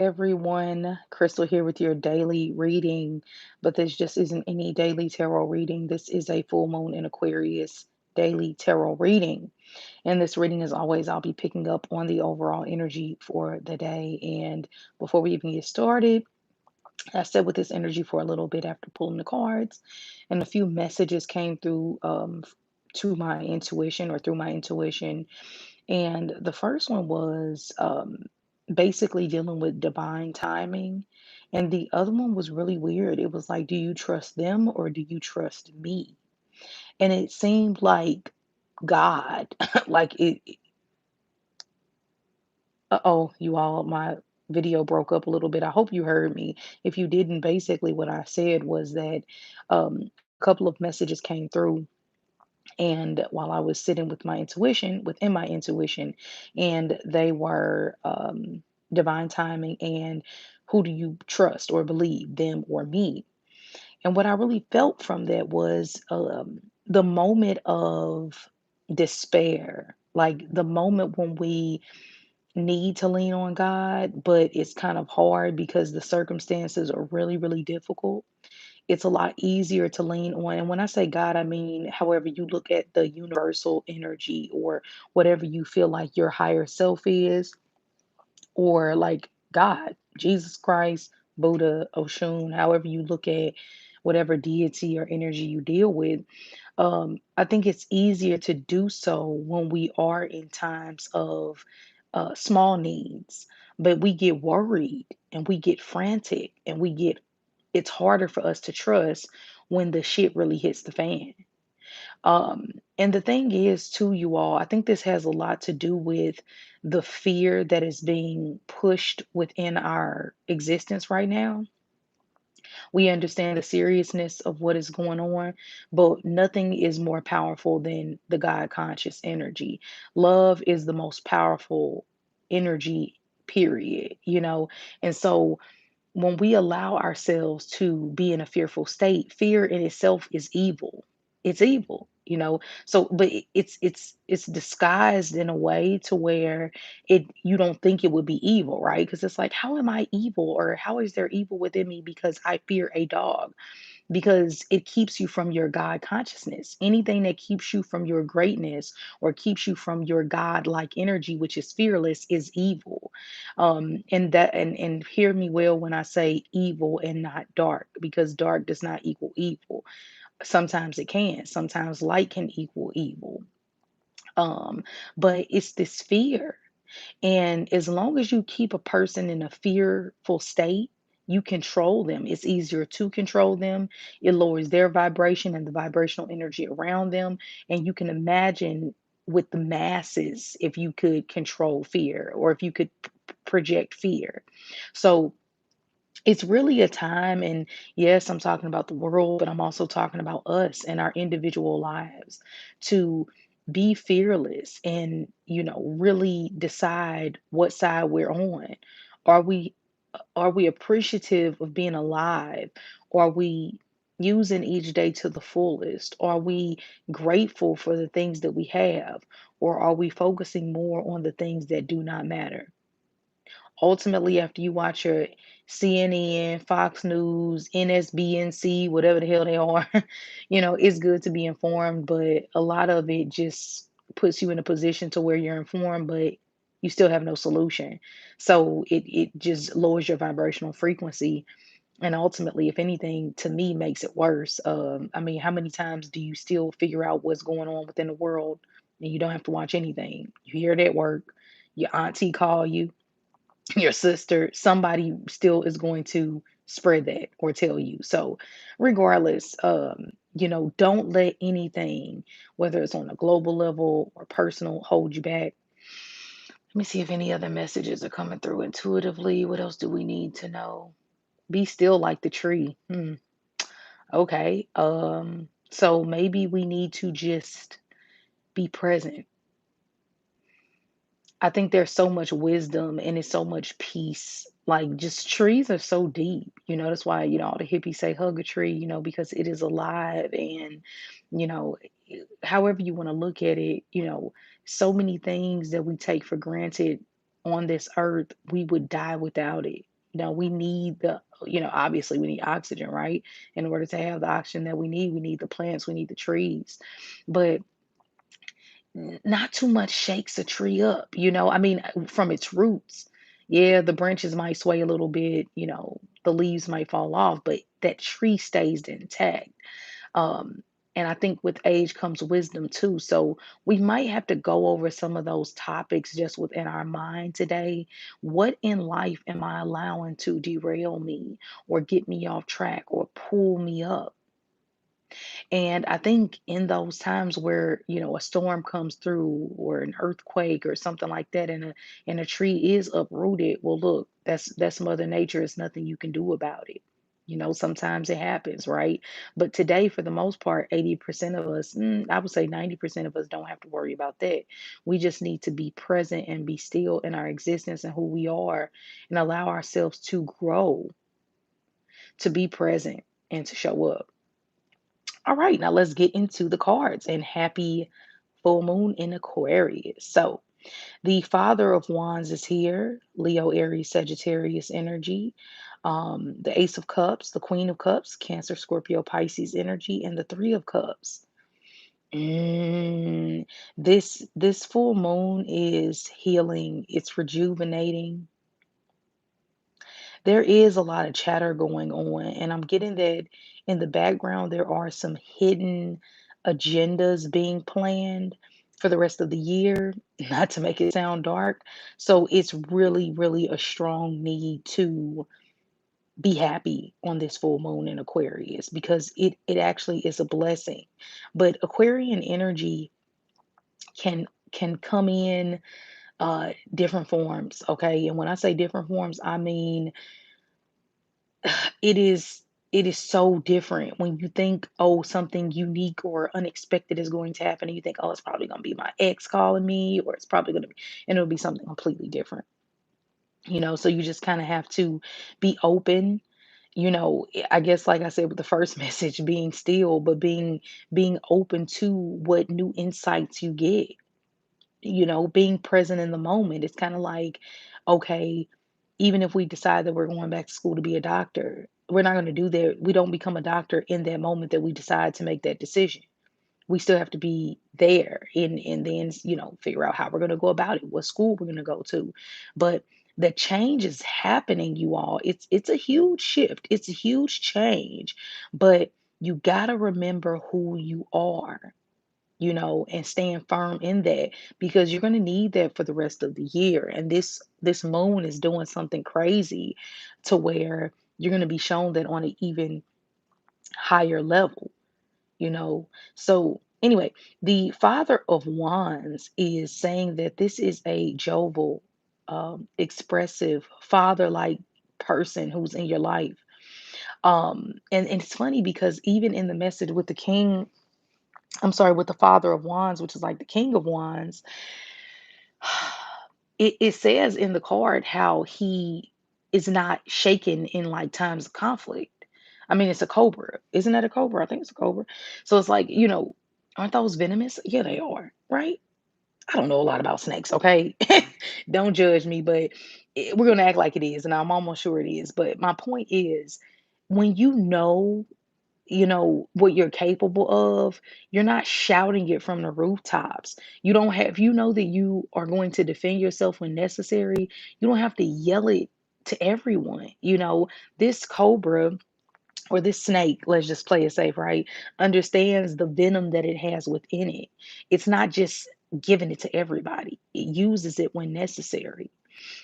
Everyone, Crystal here with your daily reading, but this just isn't any daily tarot reading. This is a full moon in Aquarius daily tarot reading. And this reading, as always, I'll be picking up on the overall energy for the day. And before we even get started, I sat with this energy for a little bit after pulling the cards, and a few messages came through to my intuition or through my intuition. And the first one was basically dealing with divine timing. And the other one was really weird. It was like, do you trust them or do you trust me? And it seemed like God, like uh-oh, you all, my video broke up a little bit. I hope you heard me. If you didn't, basically what I said was that a couple of messages came through, and while I was sitting with my intuition, within my intuition, and they were divine timing and who do you trust or believe, them or me? And what I really felt from that was the moment of despair, like the moment when we need to lean on God, but it's kind of hard because the circumstances are really, really difficult. It's a lot easier to lean on. And when I say God, I mean however you look at the universal energy or whatever you feel like your higher self is, or like God, Jesus Christ, Buddha, Oshun, however you look at whatever deity or energy you deal with. I think it's easier to do so when we are in times of small needs, but we get worried and we get frantic and it's harder for us to trust when the shit really hits the fan. And the thing is, too, you all, I think this has a lot to do with the fear that is being pushed within our existence right now. We understand the seriousness of what is going on, but nothing is more powerful than the God conscious energy. Love is the most powerful energy, period, you know? And so when we allow ourselves to be in a fearful state, fear in itself is evil. It's evil, you know. So, but it's disguised in a way to where it you don't think it would be evil, right? Because it's like, how am I evil, or how is there evil within me because I fear a dog? Because it keeps you from your God consciousness. Anything that keeps you from your greatness or keeps you from your God like energy, which is fearless, is evil. And hear me well when I say evil and not dark, because dark does not equal evil. Sometimes it can, sometimes light can equal evil. Um, but it's this fear. And as long as you keep a person in a fearful state, you control them. It's easier to control them. It lowers their vibration and the vibrational energy around them. And you can imagine with the masses if you could control fear or if you could project fear. So it's really a time, and yes, I'm talking about the world, but I'm also talking about us and our individual lives to be fearless and, really decide what side we're on. Are we are we appreciative of being alive? Are we using each day to the fullest? Are we grateful for the things that we have? Or are we focusing more on the things that do not matter? Ultimately, after you watch your CNN, Fox News, NSBNC, whatever the hell they are, it's good to be informed, but a lot of it just puts you in a position to where you're informed, but you still have no solution. So it just lowers your vibrational frequency. And ultimately, if anything, to me, makes it worse. I mean, how many times do you still figure out what's going on within the world and you don't have to watch anything? You hear it at work, your auntie call you, your sister, somebody still is going to spread that or tell you. So, regardless, don't let anything, whether it's on a global level or personal, hold you back. Let me see if any other messages are coming through intuitively. What else do we need to know? Be still like the tree. Okay. So maybe we need to just be present. I think there's so much wisdom and it's so much peace. Like just trees are so deep, that's why, all the hippies say hug a tree, because it is alive and, you know, however you want to look at it, so many things that we take for granted on this earth, we would die without it. We need obviously we need oxygen, right? In order to have the oxygen that we need the plants, we need the trees. But not too much shakes a tree up, I mean, from its roots. Yeah, the branches might sway a little bit, the leaves might fall off, but that tree stays intact. Um, and I think with age comes wisdom too. So we might have to go over some of those topics just within our mind today. What in life am I allowing to derail me or get me off track or pull me up? And I think in those times where, a storm comes through or an earthquake or something like that and a tree is uprooted, well look, that's Mother Nature. It's nothing you can do about it. Sometimes it happens, right? But today, for the most part, 80% of us, I would say 90% of us don't have to worry about that. We just need to be present and be still in our existence and who we are and allow ourselves to grow, to be present and to show up. All right, now let's get into the cards and happy full moon in Aquarius. So, the Father of Wands is here, Leo, Aries, Sagittarius energy. The Ace of Cups, the Queen of Cups, Cancer, Scorpio, Pisces energy, and the Three of Cups. Mm, this full moon is healing, it's rejuvenating. There is a lot of chatter going on, and I'm getting that in the background there are some hidden agendas being planned for the rest of the year, not to make it sound dark. So it's really, really a strong need to be happy on this full moon in Aquarius because it actually is a blessing. But Aquarian energy can come in different forms, okay? And when I say different forms, I mean it is so different when you think, oh, something unique or unexpected is going to happen, and you think, oh, it's probably going to be my ex calling me, or it's probably going to be, and it'll be something completely different. So you just kind of have to be open. I guess, like I said with the first message, being still, but being open to what new insights you get. Being present in the moment. It's kind of like, okay, even if we decide that we're going back to school to be a doctor, we're not going to do that. We don't become a doctor in that moment that we decide to make that decision. We still have to be there and then, figure out how we're going to go about it, what school we're going to go to. But the change is happening, you all. It's a huge shift. It's a huge change. But you got to remember who you are, and stand firm in that because you're going to need that for the rest of the year. And this moon is doing something crazy to where you're going to be shown that on an even higher level, you know. So anyway, the Father of Wands is saying that this is a jovial, expressive, father-like person who's in your life. And it's funny because even in the message with the king, I'm sorry, with the Father of Wands, which is like the King of Wands, it says in the card how he is not shaken in like times of conflict. I mean, it's a cobra. Isn't that a cobra? I think it's a cobra. So it's like, aren't those venomous? Yeah, they are, right? I don't know a lot about snakes, okay? Don't judge me, but we're going to act like it is. And I'm almost sure it is. But my point is, when what you're capable of, you're not shouting it from the rooftops. You don't have you know that you are going to defend yourself when necessary. You don't have to yell it to everyone. This cobra or this snake, let's just play it safe, right? Understands the venom that it has within it. It's not just giving it to everybody. It uses it when necessary,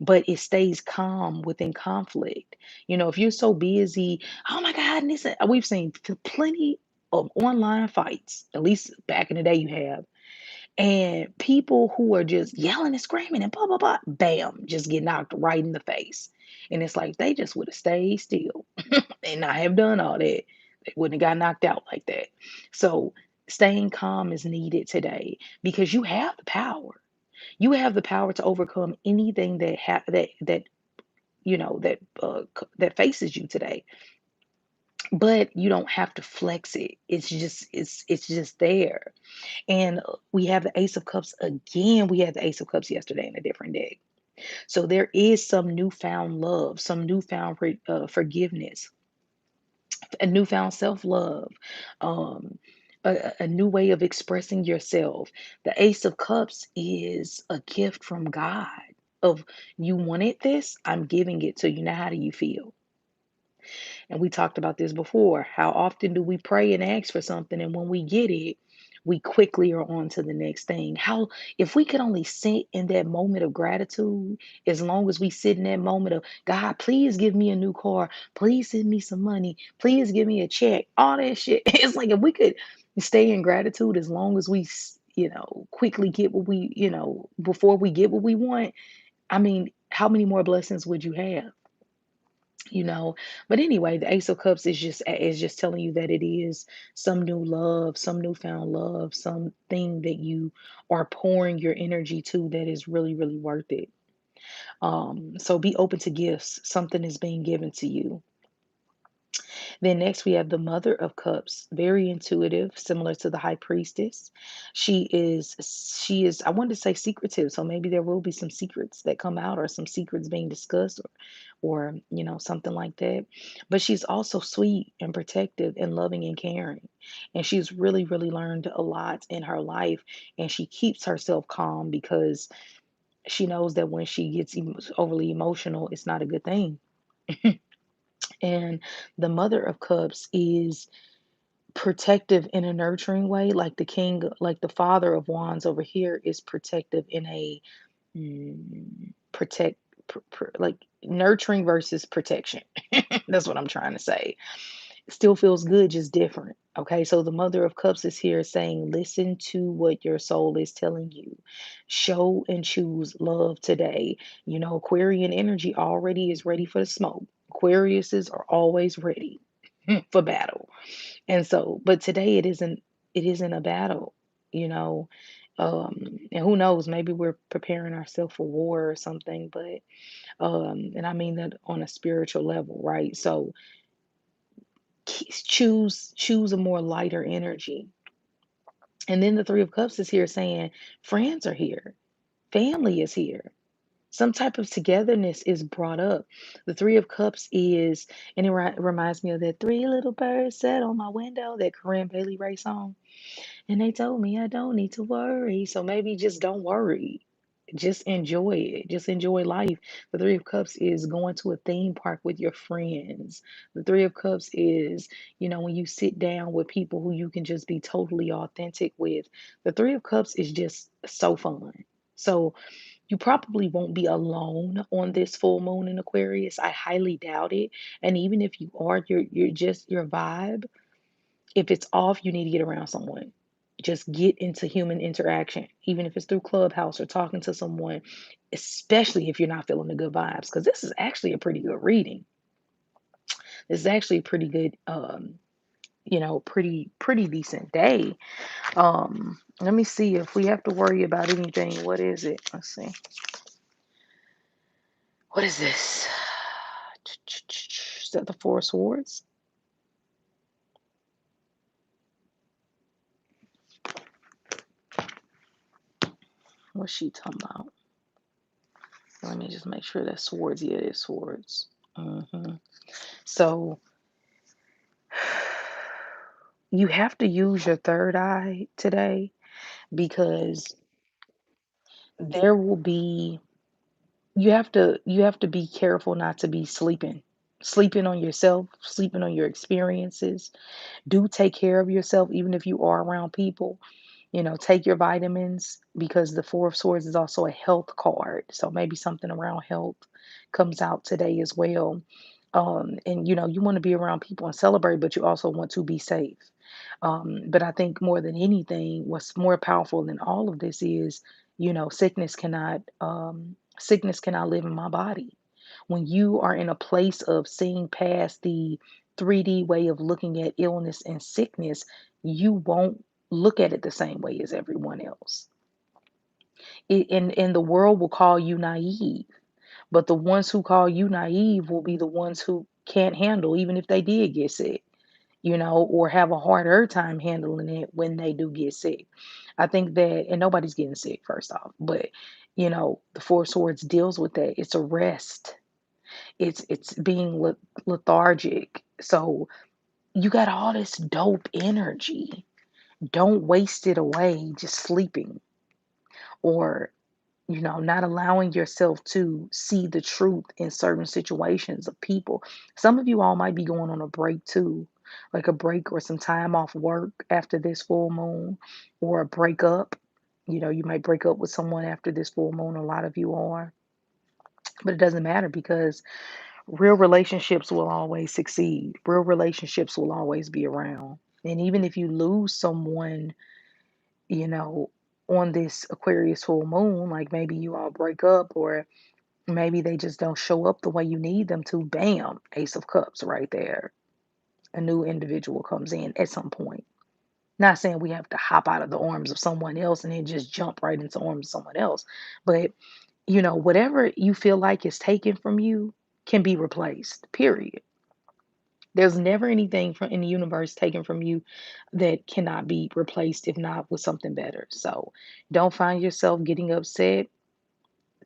but it stays calm within conflict. If you're so busy, oh my God, and we've seen plenty of online fights, at least back in the day you have, and people who are just yelling and screaming and blah, blah, blah, bam, just get knocked right in the face. And it's like they just would have stayed still and not have done all that. They wouldn't have got knocked out like that. So staying calm is needed today because you have the power. You have the power to overcome anything that faces you today. But you don't have to flex it. It's just there. And we have the Ace of Cups again. We had the Ace of Cups yesterday in a different deck. So there is some newfound love, some newfound forgiveness, a newfound self love, um, a new way of expressing yourself. The Ace of Cups is a gift from God. Of you wanted this, I'm giving it to you. Now, how do you feel? And we talked about this before. How often do we pray and ask for something, and when we get it, we quickly are on to the next thing? How, if we could only sit in that moment of gratitude, as long as we sit in that moment of, God, please give me a new car, please send me some money, please give me a check, all that shit. It's like if we could stay in gratitude as long as we, quickly get what we, before we get what we want. I mean, how many more blessings would you have? you know but anyway, the Ace of Cups is just telling you that it is some new love, some newfound love, something that you are pouring your energy to that is really, really worth it. So be open to gifts. Something is being given to you. Then next we have the Mother of Cups, very intuitive, similar to the High Priestess. She is I wanted to say secretive, so maybe there will be some secrets that come out, or some secrets being discussed, or something like that. But she's also sweet and protective and loving and caring. And she's really, really learned a lot in her life, and she keeps herself calm because she knows that when she gets overly emotional, it's not a good thing. And the Mother of Cups is protective in a nurturing way, like the king, like the Father of Wands over here is protective in a protect, like nurturing versus protection. That's what I'm trying to say. Still feels good, just different. Okay, so the Mother of Cups is here saying, listen to what your soul is telling you. Show and choose love today. Aquarian energy already is ready for the smoke. Aquariuses are always ready for battle. And so, but today it isn't a battle, you know. And who knows, maybe we're preparing ourselves for war or something, but and I mean that on a spiritual level, right? So choose a more lighter energy. And then the Three of Cups is here saying friends are here, family is here. Some type of togetherness is brought up. The Three of Cups is, and it reminds me of that Three Little Birds Sat on My Window, that Corinne Bailey Ray song. And they told me I don't need to worry. So maybe just don't worry. Just enjoy it. Just enjoy life. The Three of Cups is going to a theme park with your friends. The Three of Cups is, when you sit down with people who you can just be totally authentic with. The Three of Cups is just so fun. So you probably won't be alone on this full moon in Aquarius. I highly doubt it. And even if you are, you're just your vibe. If it's off, you need to get around someone. Just get into human interaction, even if it's through Clubhouse or talking to someone, especially if you're not feeling the good vibes. Because this is actually a pretty good reading. This is actually a pretty good, pretty decent day. Let me see if we have to worry about anything. What is it? Let's see. What is this? Is that the Four of Swords? What's she talking about? Let me just make sure that swords. Yeah, it is swords. So you have to use your third eye today, because there will be you have to be careful not to be sleeping on yourself, sleeping on your experiences. Do take care of yourself, even if you are around people. Take your vitamins, because the Four of Swords is also a health card. So maybe something around health comes out today as well. And you want to be around people and celebrate, but you also want to be safe. But I think more than anything, what's more powerful than all of this is, sickness cannot live in my body. When you are in a place of seeing past the 3D way of looking at illness and sickness, you won't look at it the same way as everyone else. And the world will call you naive, but the ones who call you naive will be the ones who can't handle, even if they did get sick, or have a harder time handling it when they do get sick. I think that, and nobody's getting sick, first off, but The Four Swords deals with that. It's a rest. It's being lethargic. So you got all this dope energy. Don't waste it away just sleeping or not allowing yourself to see the truth in certain situations of people. Some of you all might be going on a break too, like a break or some time off work after this full moon, or a breakup. You might break up with someone after this full moon. A lot of you are, but it doesn't matter because real relationships will always succeed. Real relationships will always be around. And even if you lose someone, you know, on this Aquarius full moon, like maybe you all break up or maybe they just don't show up the way you need them to. Bam, Ace of Cups right there. A new individual comes in at some point. Not saying we have to hop out of the arms of someone else and then just jump right into the arms of someone else. But, whatever you feel like is taken from you can be replaced, period. There's never anything from in the universe taken from you that cannot be replaced, if not with something better. So don't find yourself getting upset.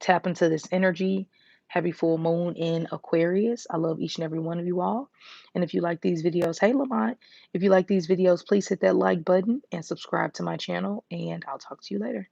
Tap into this energy. Happy full moon in Aquarius. I love each and every one of you all. And if you like these videos, hey Lamont, if you like these videos, please hit that like button and subscribe to my channel. And I'll talk to you later.